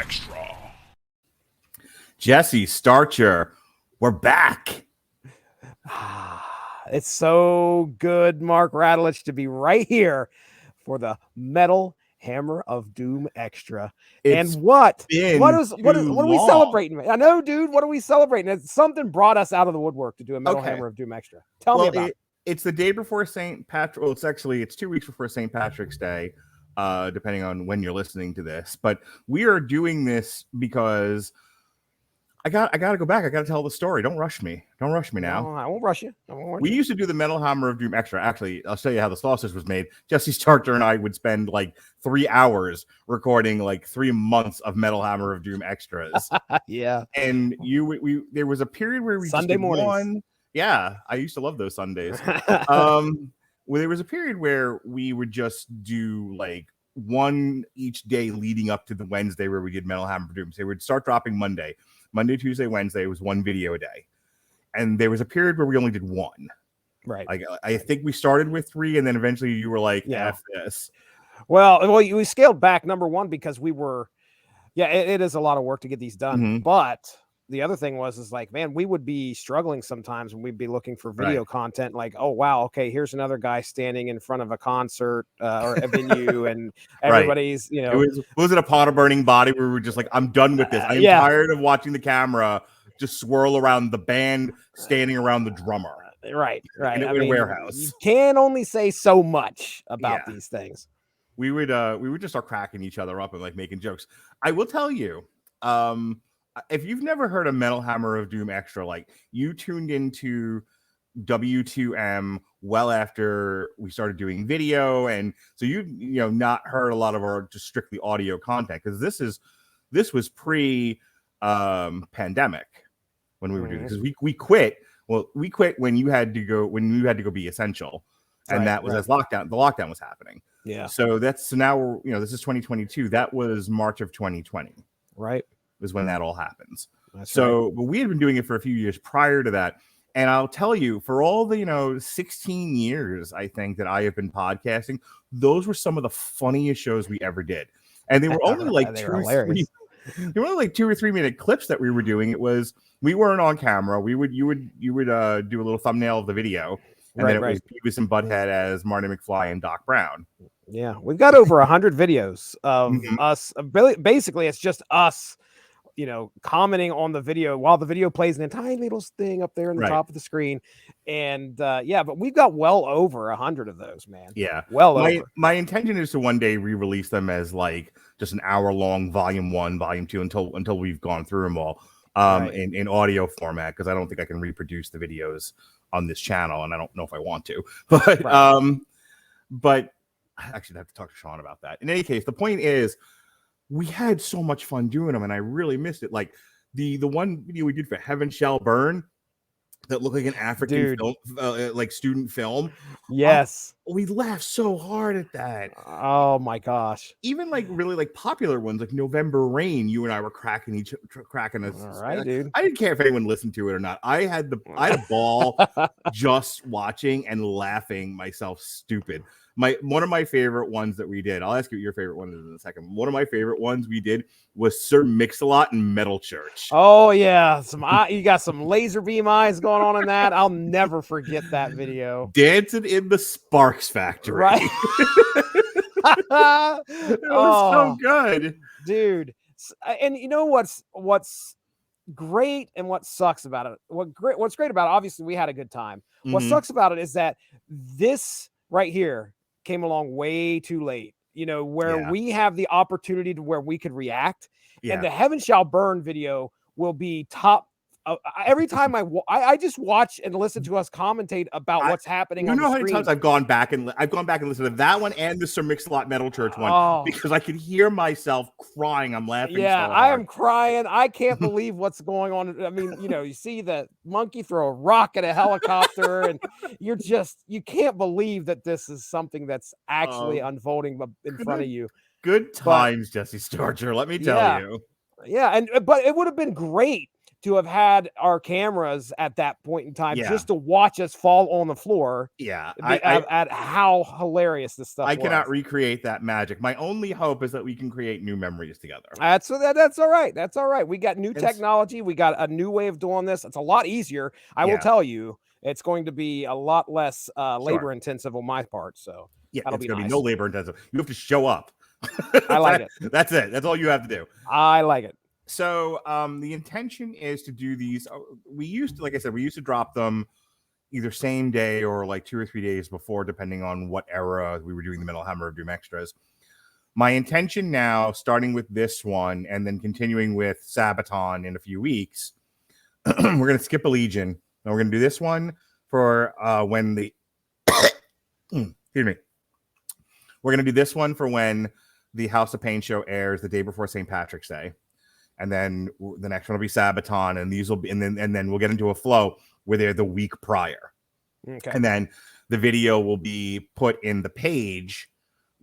Extra. Jesse Starcher, we're back. It's so good, Mark Radulich, to be right here for the Metal Hammer of Doom Extra. It's and what been are we long. celebrating? I know, dude. What are we celebrating? Something brought us out of the woodwork to do a Metal Hammer of Doom Extra. Tell me about it. It's the day before St. Patrick. Well, it's 2 weeks before St. Patrick's Day, depending on when you're listening to this. But we are doing this because I got to go back. I got to tell the story. Don't rush me. Don't rush me now. No, I won't rush you. We used to do the Metal Hammer of Doom Extra. Actually, I'll show you how the sausage was made. Jesse Starcher and I would spend like 3 hours recording like 3 months of Metal Hammer of Doom Extras. Yeah. And there was a period where we Sunday mornings. One. Yeah, I used to love those Sundays. Well, there was a period where we would just do like one each day leading up to the Wednesday where we did Metal Hammer of Doom. So they would start dropping Monday, Tuesday, Wednesday. It was one video a day. And there was a period where we only did one. Right. Like I think we started with 3, and then eventually you were like, F this. Well, we scaled back, number one, because we were, it is a lot of work to get these done. Mm-hmm. But the other thing is like, man, we would be struggling sometimes when we'd be looking for video content. Like, oh, wow, okay, here's another guy standing in front of a concert or a venue, and everybody's, was it a pot of burning body where we were just like, I'm done with this. I'm tired of watching the camera just swirl around the band standing around the drummer. Right. In a warehouse. You can only say so much about these things. We would just start cracking each other up and like making jokes. I will tell you, if you've never heard of Metal Hammer of Doom Extra, like you tuned into W2M well after we started doing video, and so you not heard a lot of our just strictly audio content, because this was pre pandemic when we were doing this, because we quit. Well, we quit when you had to go be essential, and that was as the lockdown was happening. Yeah. So now we're this is 2022. That was March of 2020. Right. Was when that all happens. But we had been doing it for a few years prior to that. And I'll tell you, for all the 16 years I think that I have been podcasting, those were some of the funniest shows we ever did. And they were only like 2 or 3 minute clips that we were doing. It was, we weren't on camera. You would do a little thumbnail of the video, and then it was Beavis and Butthead as Marty McFly and Doc Brown. Yeah, we've got over 100 videos of us. Basically, it's just us, commenting on the video while the video plays in a tiny little thing up there in the top of the screen. And but we've got well over 100 of those, man. Yeah. Well over. My intention is to one day re-release them as like just an hour-long volume 1, volume 2 until we've gone through them all in audio format, because I don't think I can reproduce the videos on this channel, and I don't know if I want to. But I actually have to talk to Sean about that. In any case, the point is, we had so much fun doing them, and I really missed it. Like the one video we did for Heaven Shall Burn that looked like an African film, like student film. Yes. We laughed so hard at that. Oh my gosh. Even like really like popular ones like November Rain, you and I were cracking us. All right, dude. I didn't care if anyone listened to it or not. I had a ball just watching and laughing myself stupid. One of my favorite ones that we did, I'll ask you what your favorite one is in a second. One of my favorite ones we did was Sir Mix-a-Lot and Metal Church. Oh yeah, you got some laser beam eyes going on in that. I'll never forget that video. Dancing in the Sparks Factory. Right. It was so good, dude. And you know what's great and what sucks about it? What's great about it? Obviously, we had a good time. What sucks about it is that this right here came along way too late, where we have the opportunity to where we could react. And the Heaven Shall Burn video will be top. Every time I just watch and listen to us commentate about what's happening. You know how many times I've gone back and listened to that one and the Sir Mix-a-Lot Metal Church one, because I could hear myself crying. I'm laughing. Yeah, so I hard. am crying. I can't believe what's going on. I mean, you see the monkey throw a rock at a helicopter, and you can't believe that this is something that's actually unfolding in front of you. Good times, Jesse Starcher. Let me tell you. Yeah, but it would have been great to have had our cameras at that point in time, Yeah. just to watch us fall on the floor. Yeah, At how hilarious this stuff I was. cannot recreate that magic. My only hope is that we can create new memories together. That's all right. That's all right. We got new technology. We got a new way of doing this. It's a lot easier. I will tell you, it's going to be a lot less labor intensive on my part. So yeah, that'll it's be going to nice. be no labor intensive. You have to show up. I like it. That's it. That's all you have to do. I like it. So the intention is to do these. We used to, like I said, we used to drop them either same day or like 2 or 3 days before, depending on what era we were doing the Metal Hammer of Doom extras. My intention now, starting with this one and then continuing with Sabaton in a few weeks, we're going to skip a Legion and we're going to do this one for when the excuse me. We're going to do this one for when the House of Pain show airs the day before St. Patrick's Day. And then the next one will be Sabaton, and these will be, and then we'll get into a flow where they're the week prior. Okay. And then the video will be put in the page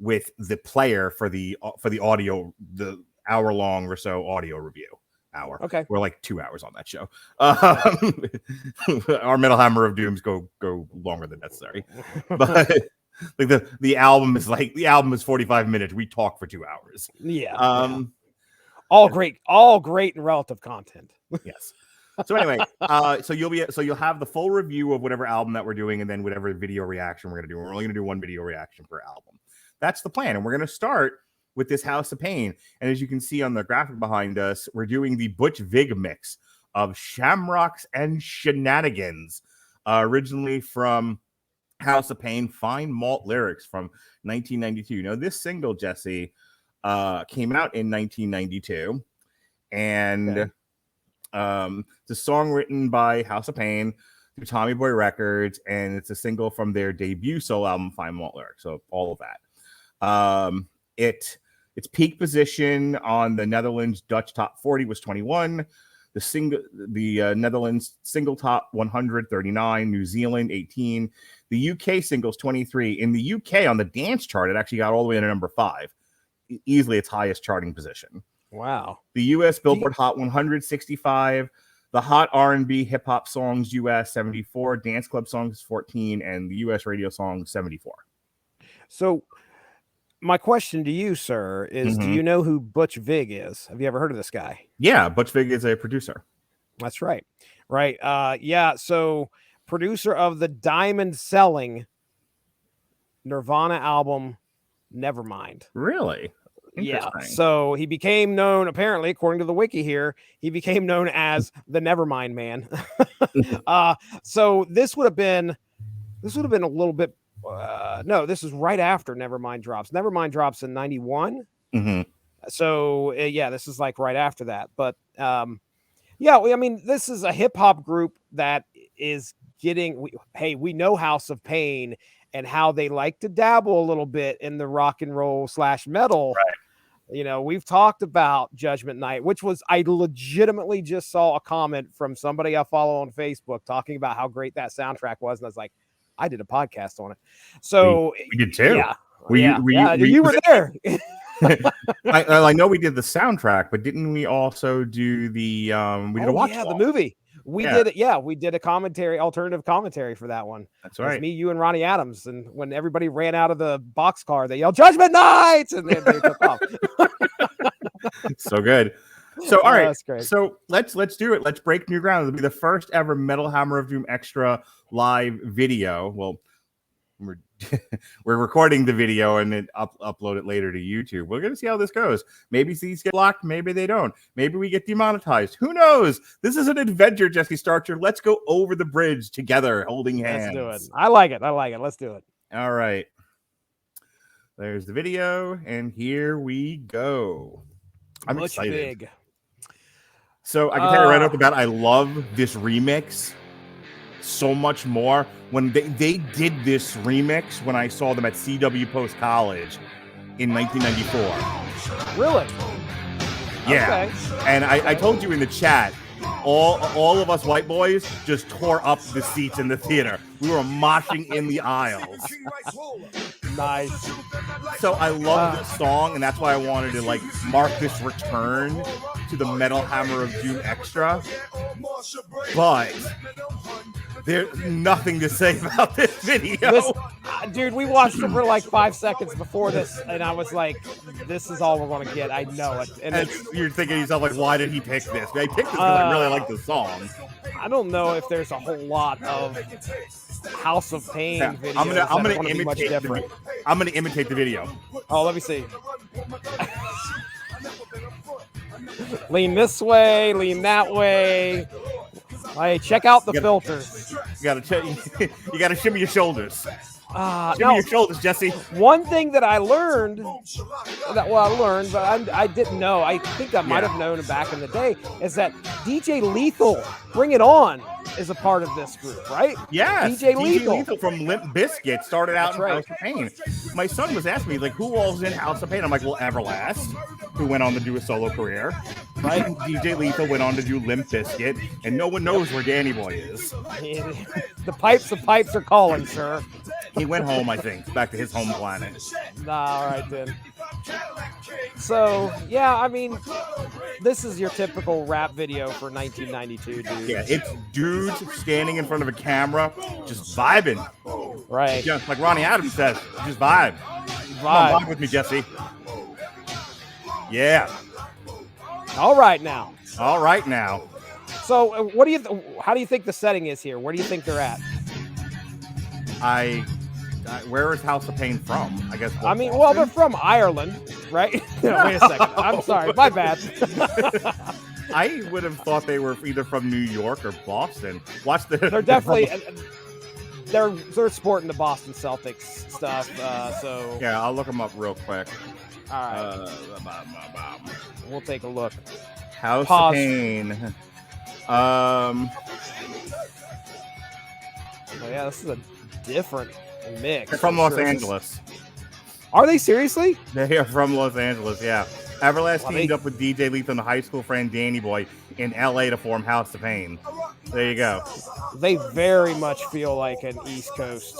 with the player for the audio, the hour-long or so audio review hour. Okay. We're like 2 hours on that show. Our Metal Hammer of Dooms go longer than necessary. But like the album is 45 minutes. We talk for 2 hours. Yeah. All great and relative content. Yes. So anyway, so you'll have the full review of whatever album that we're doing, and then whatever video reaction we're going to do. We're only going to do one video reaction per album. That's the plan, and we're going to start with this House of Pain. And as you can see on the graphic behind us, we're doing the Butch Vig mix of Shamrocks and Shenanigans, originally from House of Pain, Fine Malt lyrics from 1992. Now, this single, Jesse, came out in 1992, and it's a song written by House of Pain through Tommy Boy Records, and it's a single from their debut solo album, Fine Malt Lyrics. So all of that. Its peak position on the Netherlands Dutch Top 40 was 21. The Netherlands single top 139, New Zealand 18, the UK singles 23. In the UK on the dance chart, it actually got all the way to number 5. Easily its highest charting position. Wow. The US Billboard Hot 100 65, the Hot R&B Hip Hop Songs US 74, Dance Club Songs 14, and the US Radio Songs 74. So my question to you, sir, is do you know who Butch Vig is? Have you ever heard of this guy? Yeah, Butch Vig is a producer. That's right. Right. Yeah, so producer of the diamond selling Nirvana album Nevermind. Really? Yeah. So he became known, apparently, according to the wiki here, he became known as the Nevermind Man. So this would have been a little bit. No, this is right after Nevermind drops. Nevermind drops in 91. So yeah, this is like right after that. But yeah, I mean, this is a hip hop group that is getting. We know House of Pain and how they like to dabble a little bit in the rock and roll / metal. Right. You know, we've talked about Judgment Night, which was, I legitimately just saw a comment from somebody I follow on Facebook talking about how great that soundtrack was. And I was like, I did a podcast on it. So we did too. Yeah. You were there. I know we did the soundtrack, but didn't we also do the we did a watch? Yeah, the movie. We did it. Yeah, we did a alternative commentary for that one. That's right. It's me, you, and Ronnie Adams. And when everybody ran out of the boxcar, they yelled "Judgment Night!" and they took off. So good. So all right. That's great. So let's do it. Let's break new ground. It'll be the first ever Metal Hammer of Doom extra live video. Well, we're recording the video and then upload it later to YouTube. We're going to see how this goes. Maybe these get locked. Maybe they don't. Maybe we get demonetized. Who knows? This is an adventure, Jesse Starcher. Let's go over the bridge together, holding hands. Let's do it. I like it. Let's do it. All right. There's the video, and here we go. I'm excited. Big. So I can tell you right off the bat, I love this remix so much more. When they did this remix when I saw them at CW Post College in 1994. Really? Yeah. Okay. And I told you in the chat, all of us white boys just tore up the seats in the theater. We were moshing in the aisles. Nice. So I love this song, and that's why I wanted to like mark this return to the Metal Hammer of Doom Extra. But there's nothing to say about this video. Dude, we watched it for like 5 seconds before this, and I was like, this is all we're going to get. I know it. And you're thinking to yourself, like, why did he pick this? I picked this because I really like the song. I don't know if there's a whole lot of House of Pain videos. I'm gonna imitate I'm gonna imitate the video. Oh, let me see. Lean this way, lean that way. Hey, check out the filters. You gotta shimmy your shoulders. Shimmy your shoulders, Jesse. One thing that I learned, but I didn't know. I think I might have known back in the day, is that DJ Lethal, Bring It On, is a part of this group, right? Yeah, DJ Lethal from Limp Bizkit started out in House of Pain. My son was asking me, like, who all's in House of Pain? I'm like, well, Everlast, who went on to do a solo career. Right? DJ Lethal went on to do Limp Bizkit, and no one knows where Danny Boy is. The pipes are calling, sir. He went home, I think, back to his home planet. All right, then. So, yeah, I mean, this is your typical rap video for 1992, dude. Yeah, it's dudes standing in front of a camera, just vibing. Right. Just like Ronnie Adams says, just vibe. Come on, vibe with me, Jesse. Yeah. All right now. All right now. So, how do you think the setting is here? Where do you think they're at? Where is House of Pain from? I guess. I mean, well, they're from Ireland, right? No, wait a second. I'm sorry. My bad. I would have thought they were either from New York or Boston. They're definitely they're sporting the Boston Celtics stuff. So yeah, I'll look them up real quick. All right. We'll take a look. House of Pain. Oh yeah, this is a different mix. They're from Los Angeles. Are they seriously? They are from Los Angeles, yeah. Everlast teamed up with DJ Lethal and high school friend Danny Boy in LA to form House of Pain. There you go. They very much feel like an East Coast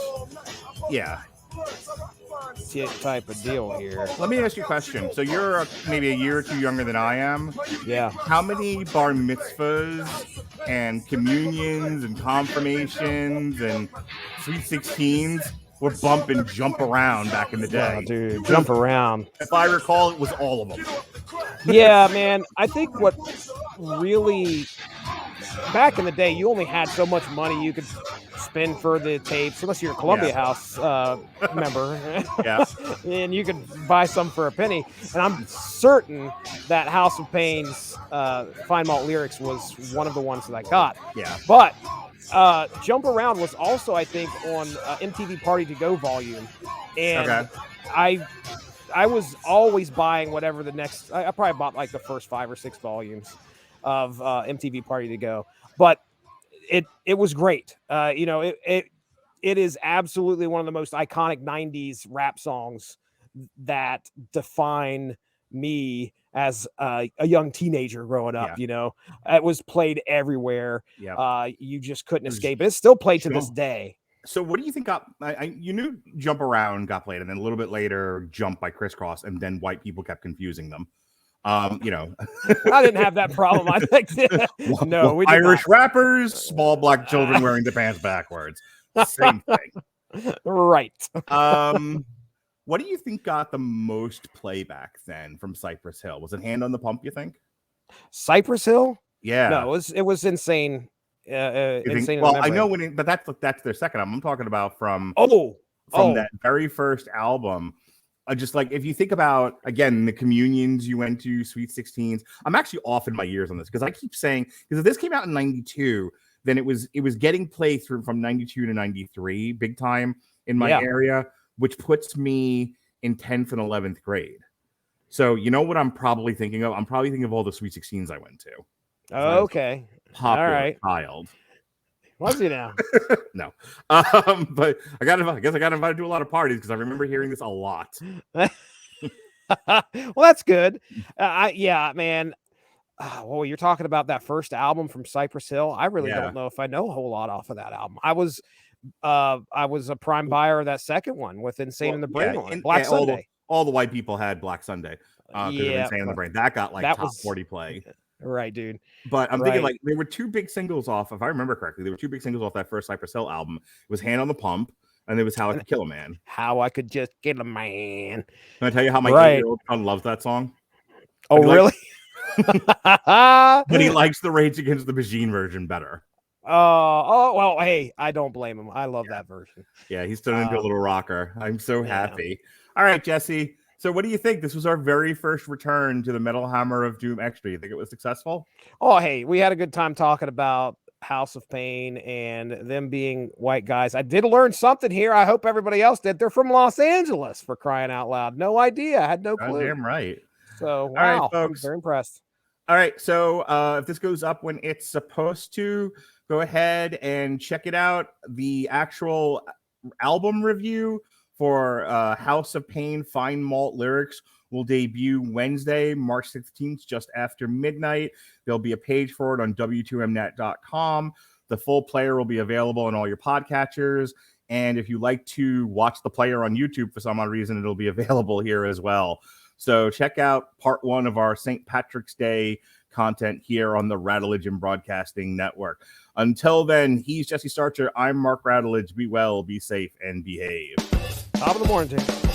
type of deal here. Let me ask you a question. So you're maybe a year or two younger than I am. Yeah. How many bar mitzvahs and communions and confirmations and sweet 16s were bump and jump around back in the day? Oh, dude, jump around. If I recall, it was all of them. Yeah, man. I think what really back in the day, you only had so much money you could spend for the tapes, unless you're a Columbia House member. Yeah. And you could buy some for a penny. And I'm certain that House of Pain's Fine Malt Lyrics was one of the ones that I got. Yeah. But Jump Around was also, I think, on MTV Party to Go volume. And I was always buying whatever the next. I probably bought like the first 5 or 6 volumes of MTV Party to Go, but it was great. It is absolutely one of the most iconic 90s rap songs that define me as a young teenager growing up. It was played everywhere. You just couldn't escape it. It's still played to this day. So what do you think you knew Jump Around got played, and then a little bit later Jump by Crisscross, and then white people kept confusing them. I didn't have that problem. I think no, we did Irish not. Rappers, small black children wearing their pants backwards. Same thing. Right. What do you think got the most playback then from Cypress Hill? Was it Hand on the Pump, you think? Cypress Hill? Yeah. No, it was Insane. Insane. Well, I know but that's their second album. I'm talking about from that very first album. Just like if you think about again the communions you went to, Sweet 16s. I'm actually off in my years on this because I keep saying because if this came out in 92, then it was getting played through from 92 to 93, big time in my area, which puts me in 10th and 11th grade. So you know what I'm probably thinking of? I'm probably thinking of all the Sweet 16s I went to. Okay. Popular child. Was he now? No. But I guess I got invited to a lot of parties because I remember hearing this a lot. Well, that's good. Man. Well, you're talking about that first album from Cypress Hill. I really don't know if I know a whole lot off of that album. I was I was a prime buyer of that second one with Insane in the Brain on it. Black Sunday. All the white people had Black Sunday because of Insane in the Brain. That got like that top was 40 play. Right, dude. But I'm thinking like there were 2 big singles off, if I remember correctly. There were 2 big singles off that first Cypress Hill album. It was Hand on the Pump, and it was How I Could Kill a Man. How I Could Just Kill a Man. Can I tell you how my 8-year-old son loves that song? Oh, really? But he likes the Rage Against the Machine version better. Well, hey, I don't blame him. I love that version. Yeah, he's turned into a little rocker. I'm so happy. All right, Jesse. So what do you think? This was our very first return to the Metal Hammer of Doom Extra. You think it was successful? Oh, hey, we had a good time talking about House of Pain and them being white guys. I did learn something here. I hope everybody else did. They're from Los Angeles, for crying out loud. No idea. I had no clue. Damn right. So, wow, all right, folks. I'm very impressed. All right, so if this goes up when it's supposed to, go ahead and check it out. The actual album review for House of Pain Fine Malt Lyrics will debut Wednesday, March 16th, just after midnight. There'll be a page for it on w2mnet.com. The full player will be available on all your podcatchers. And if you like to watch the player on YouTube for some odd reason, it'll be available here as well. So check out part 1 of our St. Patrick's Day content here on the Radulich and Broadcasting Network. Until then, he's Jesse Starcher. I'm Mark Radulich. Be well, be safe, and behave. Top of the morning, Tim.